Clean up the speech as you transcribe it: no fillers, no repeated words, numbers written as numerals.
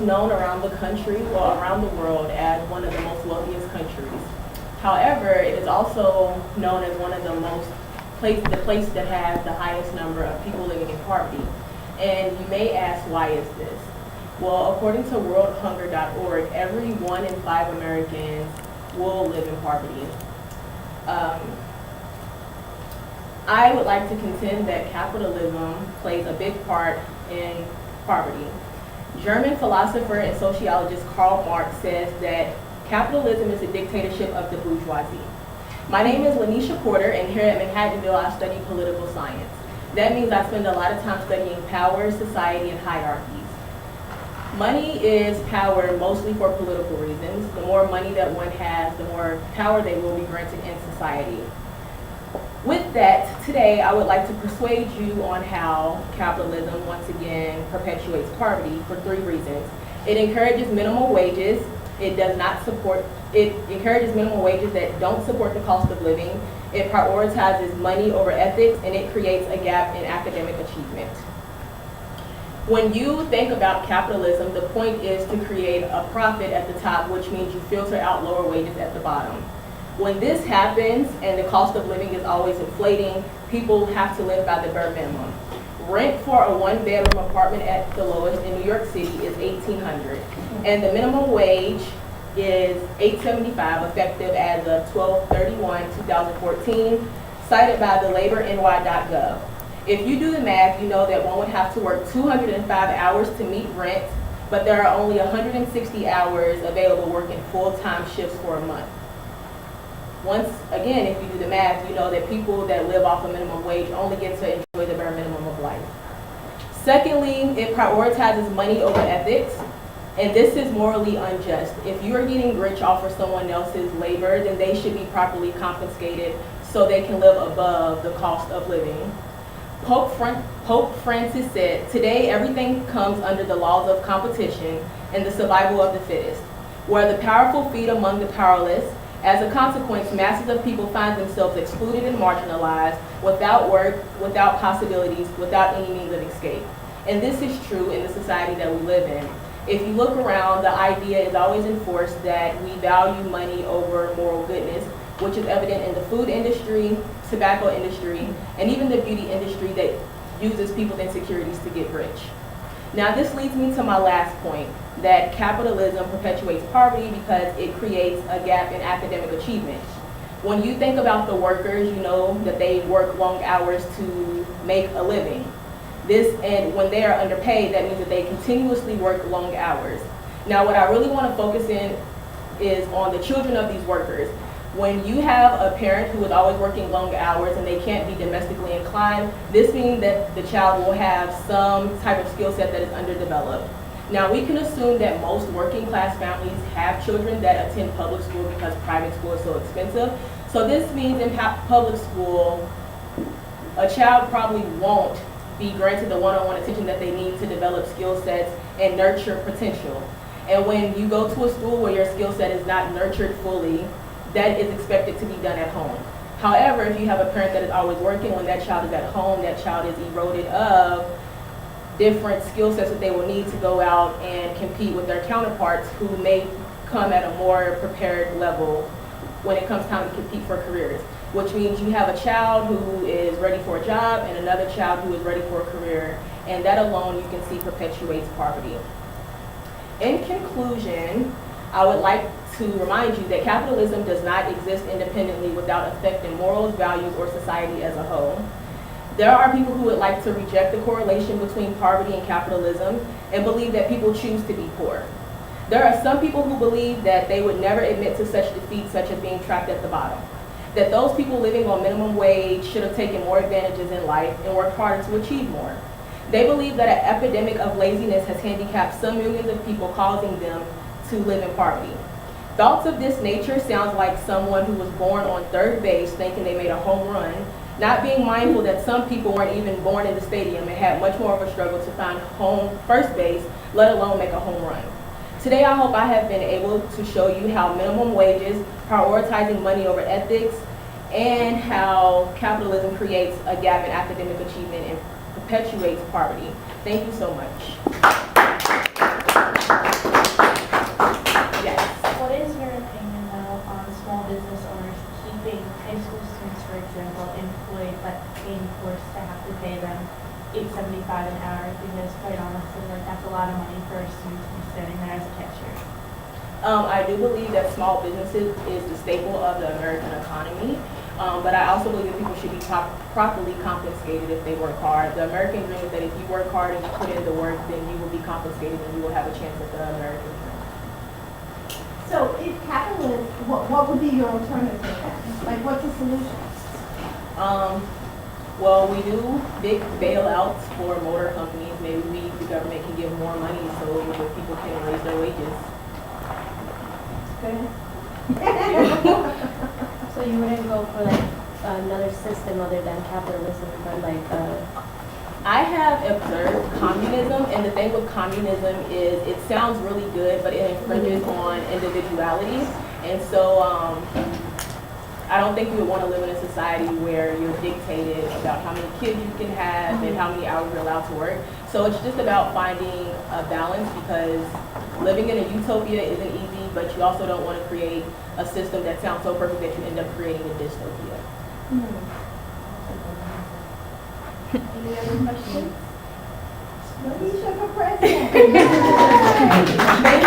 known around the country, well, around the world, as one of the most wealthiest countries. However, it is also known as one of the the place that has the highest number of people living in poverty. And you may ask, why is this? Well, according to worldhunger.org, every 1 in 5 Americans will live in poverty. I would like to contend that capitalism plays a big part in poverty. German philosopher and sociologist Karl Marx says that capitalism is a dictatorship of the bourgeoisie. My name is Lanisha Porter, and here at Manhattanville I study political science. That means I spend a lot of time studying power, society, and hierarchies. Money is power mostly for political reasons. The more money that one has, the more power they will be granted in society. With that, today I would like to persuade you on how capitalism once again perpetuates poverty for 3 reasons. It encourages minimum wages. It encourages minimum wages that don't support the cost of living. It prioritizes money over ethics, and it creates a gap in academic achievement. When you think about capitalism, the point is to create a profit at the top, which means you filter out lower wages at the bottom. When this happens and the cost of living is always inflating, people have to live by the bare minimum. Rent for a 1-bedroom apartment at the lowest in New York City is $1,800, and the minimum wage is $8.75, effective as of 12/31/2014, cited by the laborny.gov. If you do the math, you know that one would have to work 205 hours to meet rent, but there are only 160 hours available working full-time shifts for a month. Once again, if you do the math, you know that people that live off a minimum wage only get to enjoy the bare minimum of life. Secondly, it prioritizes money over ethics, and this is morally unjust. If you are getting rich off of someone else's labor, then they should be properly confiscated so they can live above the cost of living. Pope Francis said, "Today everything comes under the laws of competition and the survival of the fittest, where the powerful feed among the powerless. As a consequence, masses of people find themselves excluded and marginalized, without work, without possibilities, without any means of escape." And this is true in the society that we live in. If you look around, the idea is always enforced that we value money over moral goodness, which is evident in the food industry, tobacco industry, and even the beauty industry that uses people's insecurities to get rich. Now this leads me to my last point, that capitalism perpetuates poverty because it creates a gap in academic achievement. When you think about the workers, you know that they work long hours to make a living. And when they are underpaid, that means that they continuously work long hours. Now what I really want to focus in is on the children of these workers. When you have a parent who is always working long hours and they can't be domestically inclined, this means that the child will have some type of skill set that is underdeveloped. Now we can assume that most working class families have children that attend public school because private school is so expensive. So this means in public school, a child probably won't be granted the one-on-one attention that they need to develop skill sets and nurture potential. And when you go to a school where your skill set is not nurtured fully, that is expected to be done at home. However, if you have a parent that is always working, when that child is at home, that child is eroded of different skill sets that they will need to go out and compete with their counterparts who may come at a more prepared level when it comes time to compete for careers. Which means you have a child who is ready for a job and another child who is ready for a career, and that alone you can see perpetuates poverty. In conclusion, I would like to remind you that capitalism does not exist independently without affecting morals, values, or society as a whole. There are people who would like to reject the correlation between poverty and capitalism and believe that people choose to be poor. There are some people who believe that they would never admit to such defeat, such as being trapped at the bottom. That those people living on minimum wage should have taken more advantages in life and worked harder to achieve more. They believe that an epidemic of laziness has handicapped some millions of people, causing them to live in poverty. Thoughts of this nature sounds like someone who was born on third base thinking they made a home run, not being mindful that some people weren't even born in the stadium and had much more of a struggle to find first base, let alone make a home run. Today I hope I have been able to show you how minimum wages, prioritizing money over ethics, and how capitalism creates a gap in academic achievement and perpetuates poverty. Thank you so much. example, employed but being forced to have to pay them $8.75 an hour, because quite honestly, like, that's a lot of money for a student to be sitting there as a cashier. I do believe that small businesses is the staple of the American economy, but I also believe that people should be properly compensated if they work hard. The American dream is that if you work hard and you put in the work, then you will be compensated and you will have a chance at the American dream. So if capitalism, what would be your alternative then? Like, what's the solution? Well, we do big bailouts for motor companies. Maybe the government can give more money so that people can raise their wages. Good. So you wouldn't go for like another system other than capitalism, but like I have observed communism, and the thing with communism is it sounds really good, but it infringes on individuality. And so I don't think you would want to live in a society where you're dictated about how many kids you can have and how many hours you're allowed to work. So it's just about finding a balance, because living in a utopia isn't easy, but you also don't want to create a system that sounds so perfect that you end up creating a dystopia. Any other questions? Lanisha for president. Thank